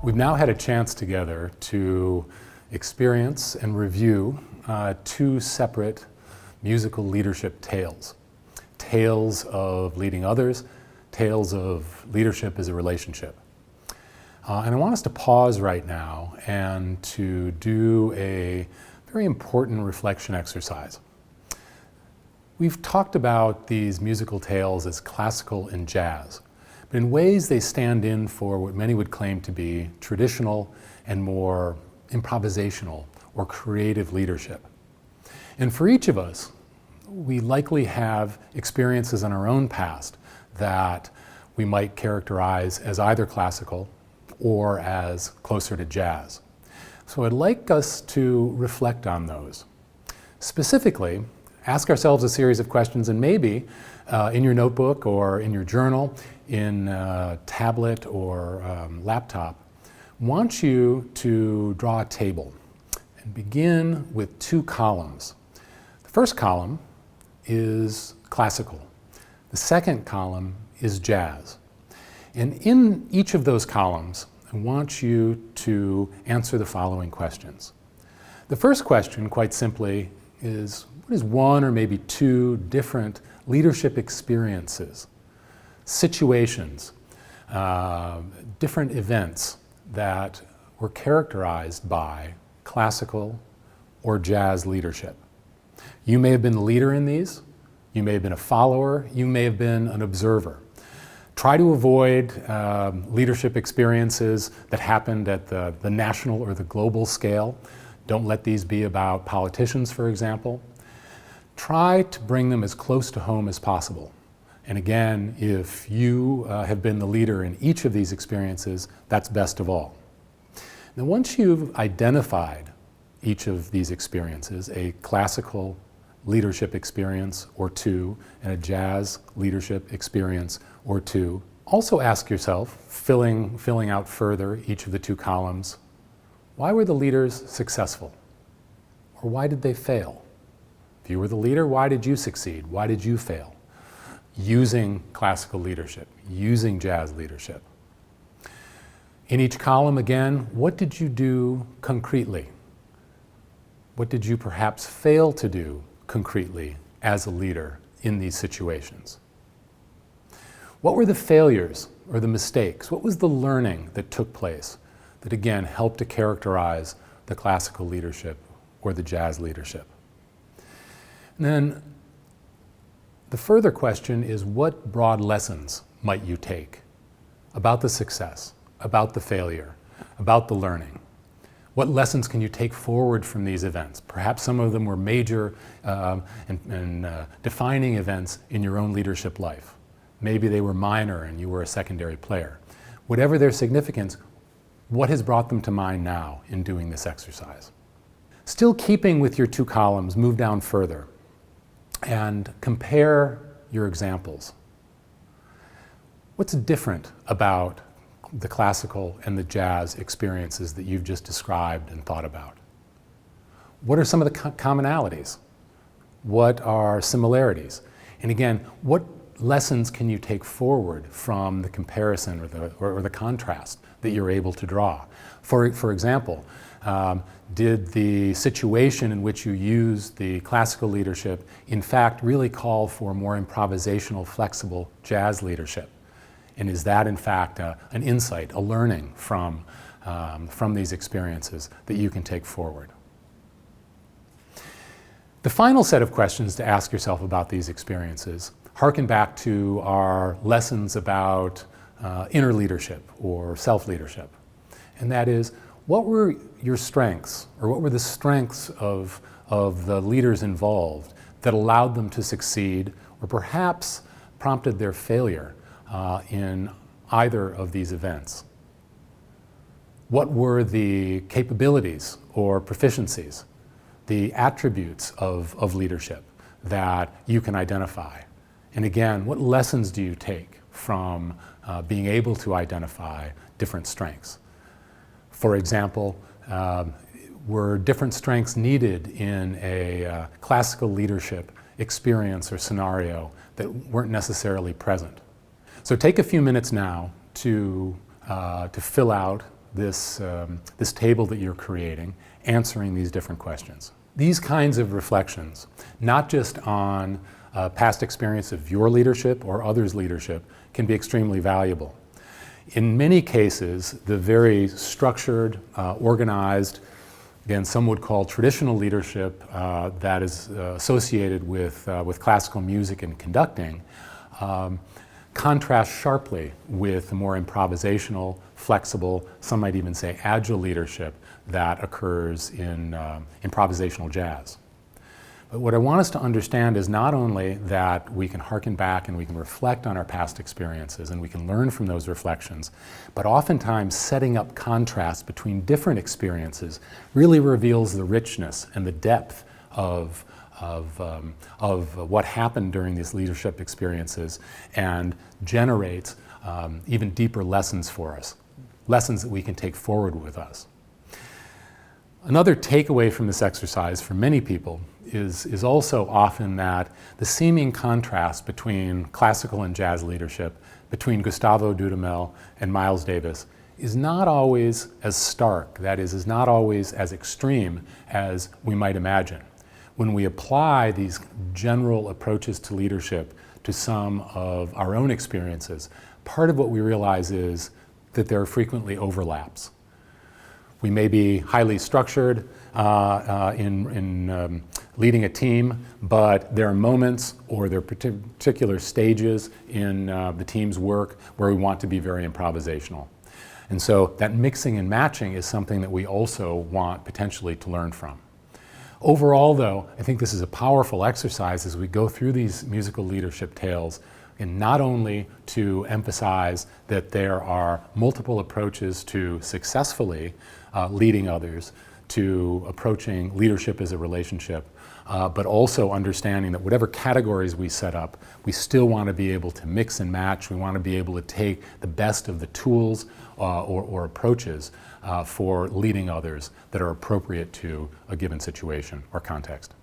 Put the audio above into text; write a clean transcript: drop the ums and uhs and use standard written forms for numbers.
We've now had a chance together to experience and review two separate musical leadership tales. Tales of leading others, tales of leadership as a relationship. And I want us to pause right now and to do a very important reflection exercise. We've talked about these musical tales as classical and jazz, but in ways they stand in for what many would claim to be traditional and more improvisational or creative leadership. And for each of us, we likely have experiences in our own past that we might characterize as either classical or as closer to jazz. So I'd like us to reflect on those. Specifically, ask ourselves a series of questions, and maybe in your notebook or in your journal, in tablet or laptop, want you to draw a table and begin with two columns. The first column is classical. The second column is jazz. And in each of those columns, I want you to answer the following questions. The first question, quite simply, is what is one or maybe two different leadership experiences, situations, different events that were characterized by classical or jazz leadership? You may have been the leader in these, you may have been a follower, you may have been an observer. Try to avoid leadership experiences that happened at the national or the global scale. Don't let these be about politicians, for example. Try to bring them as close to home as possible. And again, if you have been the leader in each of these experiences, that's best of all. Now, once you've identified each of these experiences, a classical leadership experience or two, and a jazz leadership experience or two, also ask yourself, filling out further each of the two columns, why were the leaders successful? Or why did they fail? If you were the leader, why did you succeed? Why did you fail? Using classical leadership, using jazz leadership. In each column, again, what did you do concretely? What did you perhaps fail to do concretely as a leader in these situations? What were the failures or the mistakes? What was the learning that took place that, again, helped to characterize the classical leadership or the jazz leadership? And then the further question is, what broad lessons might you take about the success, about the failure, about the learning? What lessons can you take forward from these events? Perhaps some of them were major and defining events in your own leadership life. Maybe they were minor and you were a secondary player. Whatever their significance, what has brought them to mind now in doing this exercise? Still keeping with your two columns, move down further and compare your examples. What's different about the classical and the jazz experiences that you've just described and thought about? What are some of the commonalities? What are similarities? And again, what lessons can you take forward from the comparison or the contrast that you're able to draw? For example, did the situation in which you used the classical leadership in fact really call for more improvisational, flexible jazz leadership? And is that in fact an insight, a learning from these experiences that you can take forward? The final set of questions to ask yourself about these experiences harken back to our lessons about inner leadership or self-leadership. And that is, what were your strengths, or what were the strengths of the leaders involved that allowed them to succeed, or perhaps prompted their failure in either of these events? What were the capabilities or proficiencies, the attributes of leadership that you can identify? And again, what lessons do you take from being able to identify different strengths? For example, were different strengths needed in a classical leadership experience or scenario that weren't necessarily present? So take a few minutes now to fill out this table that you're creating, answering these different questions. These kinds of reflections, not just on past experience of your leadership or others' leadership, can be extremely valuable. In many cases, the very structured, organized, again, some would call traditional leadership that is associated with classical music and conducting, contrasts sharply with the more improvisational, flexible, some might even say agile leadership that occurs in improvisational jazz. But what I want us to understand is not only that we can hearken back and we can reflect on our past experiences and we can learn from those reflections, but oftentimes setting up contrasts between different experiences really reveals the richness and the depth of what happened during these leadership experiences and generates even deeper lessons for us, lessons that we can take forward with us. Another takeaway from this exercise for many people is also often that the seeming contrast between classical and jazz leadership, between Gustavo Dudamel and Miles Davis, is not always as stark, that is not always as extreme as we might imagine. When we apply these general approaches to leadership to some of our own experiences, part of what we realize is that there are frequently overlaps. We may be highly structured in leading a team, but there are moments or there are particular stages in the team's work where we want to be very improvisational. And so that mixing and matching is something that we also want potentially to learn from. Overall, though, I think this is a powerful exercise as we go through these musical leadership tales, and not only to emphasize that there are multiple approaches to successfully leading others, to approaching leadership as a relationship, but also understanding that whatever categories we set up, we still want to be able to mix and match. We want to be able to take the best of the tools or approaches for leading others that are appropriate to a given situation or context.